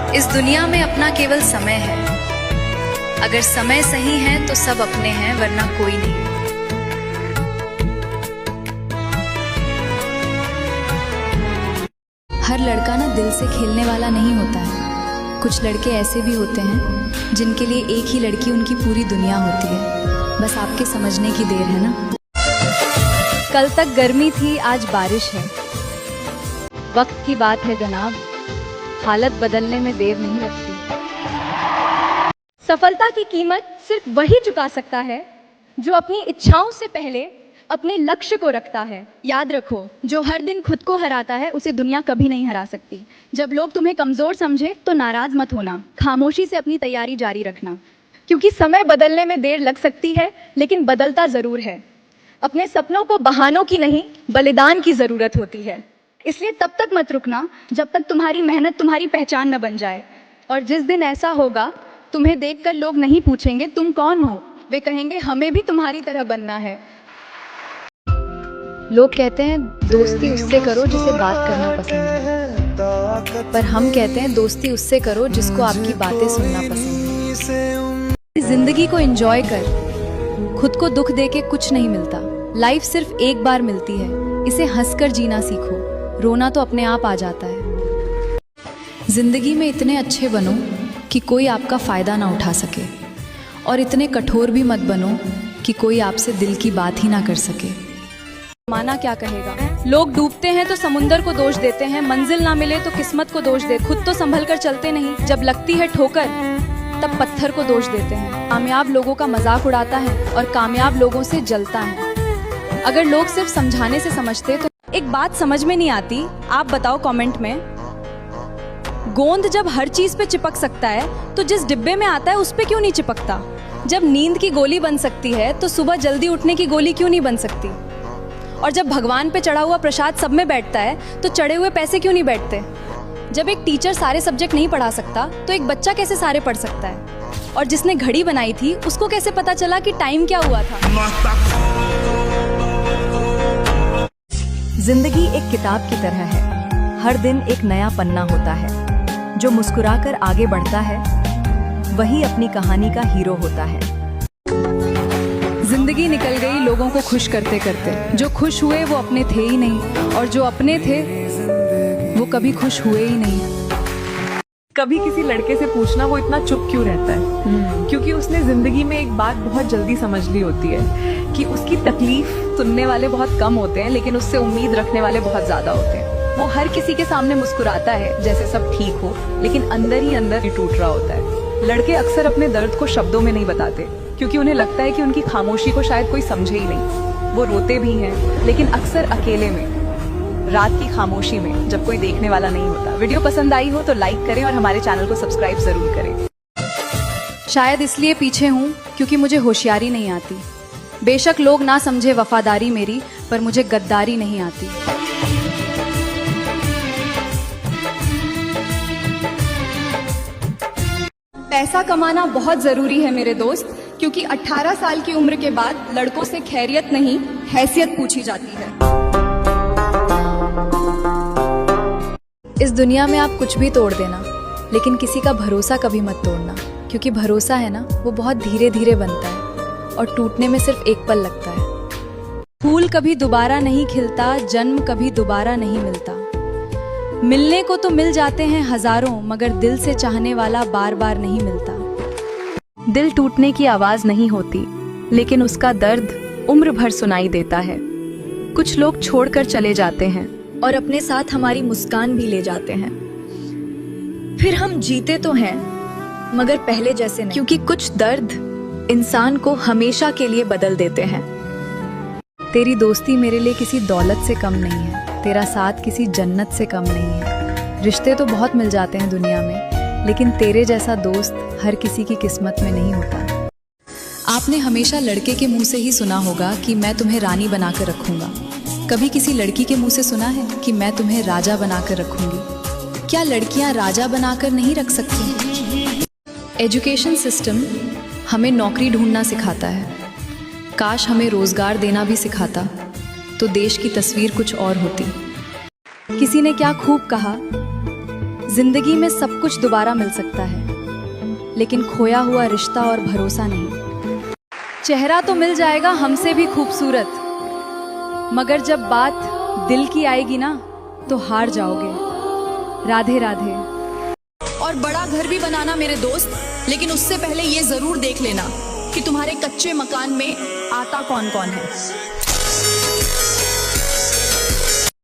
इस दुनिया में अपना केवल समय है। अगर समय सही है तो सब अपने हैं, वरना कोई नहीं। हर लड़का ना दिल से खेलने वाला नहीं होता है। कुछ लड़के ऐसे भी होते हैं जिनके लिए एक ही लड़की उनकी पूरी दुनिया होती है। बस आपके समझने की देर है ना। कल तक गर्मी थी, आज बारिश है। वक्त की बात है जनाब, हालत बदलने में देर नहीं लगती। सफलता की कीमत सिर्फ वही चुका सकता है जो अपनी इच्छाओं से पहले अपने लक्ष्य को रखता है। याद रखो, जो हर दिन खुद को हराता है उसे दुनिया कभी नहीं हरा सकती। जब लोग तुम्हें कमजोर समझे तो नाराज मत होना, खामोशी से अपनी तैयारी जारी रखना, क्योंकि समय बदलने में देर लग सकती है लेकिन बदलता जरूर है। अपने सपनों को बहानों की नहीं, बलिदान की जरूरत होती है। इसलिए तब तक मत रुकना जब तक तुम्हारी मेहनत तुम्हारी पहचान न बन जाए। और जिस दिन ऐसा होगा, तुम्हें देखकर लोग नहीं पूछेंगे तुम कौन हो, वे कहेंगे हमें भी तुम्हारी तरह बनना है। लोग कहते हैं दोस्ती उससे करो जिसे बात करना पसंद है, पर हम कहते हैं दोस्ती उससे करो जिसको आपकी बातें सुनना पसंद है। जिंदगी को एंजॉय कर, खुद को दुख देके कुछ नहीं मिलता। लाइफ सिर्फ एक बार मिलती है, इसे हंसकर जीना सीखो, रोना तो अपने आप आ जाता है। जिंदगी में इतने अच्छे बनो कि कोई आपका फायदा ना उठा सके, और इतने कठोर भी मत बनो कि कोई आपसे दिल की बात ही ना कर सके। माना क्या कहेगा। लोग डूबते हैं तो समुंदर को दोष देते हैं, मंजिल ना मिले तो किस्मत को दोष दे, खुद तो संभल कर चलते नहीं, जब लगती है ठोकर तब पत्थर को दोष देते हैं। कामयाब लोगों का मजाक उड़ाता है और कामयाब लोगों से जलता है। अगर लोग सिर्फ समझाने से समझते तो। एक बात समझ में नहीं आती, आप बताओ कमेंट में। गोंद जब हर चीज पे चिपक सकता है तो जिस डिब्बे में आता है उस पे क्यों नहीं चिपकता? जब नींद की गोली बन सकती है तो सुबह जल्दी उठने की गोली क्यों नहीं बन सकती? और जब भगवान पे चढ़ा हुआ प्रसाद सब में बैठता है तो चढ़े हुए पैसे क्यों नहीं बैठते? जब एक टीचर सारे सब्जेक्ट नहीं पढ़ा सकता तो एक बच्चा कैसे सारे पढ़ सकता है? और जिसने घड़ी बनाई थी उसको कैसे पता चला कि टाइम क्या हुआ था? जिंदगी एक किताब की तरह है, हर दिन एक नया पन्ना होता है। जो मुस्कुराकर आगे बढ़ता है वही अपनी कहानी का हीरो होता है। जिंदगी निकल गई लोगों को खुश करते करते। जो खुश हुए वो अपने थे ही नहीं, और जो अपने थे वो कभी खुश हुए ही नहीं। कभी किसी लड़के से पूछना वो इतना चुप क्यों रहता है, क्योंकि उसने जिंदगी में एक बात बहुत जल्दी समझ ली होती है कि उसकी तकलीफ सुनने वाले बहुत कम होते हैं, लेकिन उससे उम्मीद रखने वाले बहुत ज्यादा होते हैं। वो हर किसी के सामने मुस्कुराता है जैसे सब ठीक हो, लेकिन अंदर ही अंदर ही टूट रहा होता है। लड़के अक्सर अपने दर्द को शब्दों में नहीं बताते, क्योंकि उन्हें लगता है कि उनकी खामोशी को शायद कोई समझे ही नहीं। वो रोते भी हैं, लेकिन अक्सर अकेले में, रात की खामोशी में, जब कोई देखने वाला नहीं होता। वीडियो पसंद आई हो तो लाइक करें और हमारे चैनल को सब्सक्राइब जरूर करें। शायद इसलिए पीछे हूँ क्योंकि मुझे होशियारी नहीं आती। बेशक लोग ना समझे वफादारी मेरी, पर मुझे गद्दारी नहीं आती। पैसा कमाना बहुत जरूरी है मेरे दोस्त, क्योंकि 18 साल की उम्र के बाद लड़कों से खैरियत नहीं, हैसियत पूछी जाती है। इस दुनिया में आप कुछ भी तोड़ देना, लेकिन किसी का भरोसा कभी मत तोड़ना, क्योंकि भरोसा है ना, वो बहुत धीरे धीरे बनता है और टूटने में सिर्फ एक पल लगता है। फूल कभी दोबारा नहीं खिलता, जन्म कभी दोबारा नहीं मिलता। मिलने को तो मिल जाते हैं हजारों, मगर दिल से चाहने वाला बार बार नहीं मिलता। दिल टूटने की आवाज नहीं होती, लेकिन उसका दर्द उम्र भर सुनाई देता है। कुछ लोग छोड़कर चले जाते हैं और अपने साथ हमारी मुस्कान भी ले जाते हैं। फिर हम जीते तो हैं, मगर पहले जैसे नहीं, क्योंकि कुछ दर्द इंसान को हमेशा के लिए बदल देते हैं। तेरी दोस्ती मेरे लिए किसी दौलत से कम नहीं है, तेरा साथ किसी जन्नत से कम नहीं है। रिश्ते तो बहुत मिल जाते हैं दुनिया में, लेकिन तेरे जैसा दोस्त हर किसी की किस्मत में नहीं होता। आपने हमेशा लड़के के मुंह से ही सुना होगा कि मैं तुम्हें रानी बनाकर रखूंगा। कभी किसी लड़की के मुंह से सुना है कि मैं तुम्हें राजा बनाकर रखूंगी? क्या लड़कियां राजा बनाकर नहीं रख सकती? एजुकेशन सिस्टम हमें नौकरी ढूंढना सिखाता है। काश हमें रोजगार देना भी सिखाता, तो देश की तस्वीर कुछ और होती। किसी ने क्या खूब कहा, जिंदगी में सब कुछ दोबारा मिल सकता है, लेकिन खोया हुआ रिश्ता और भरोसा नहीं। चेहरा तो मिल जाएगा हमसे भी खूबसूरत, मगर जब बात दिल की आएगी ना तो हार जाओगे। राधे राधे। और बड़ा घर भी बनाना मेरे दोस्त, लेकिन उससे पहले ये जरूर देख लेना कि तुम्हारे कच्चे मकान में आता कौन कौन है।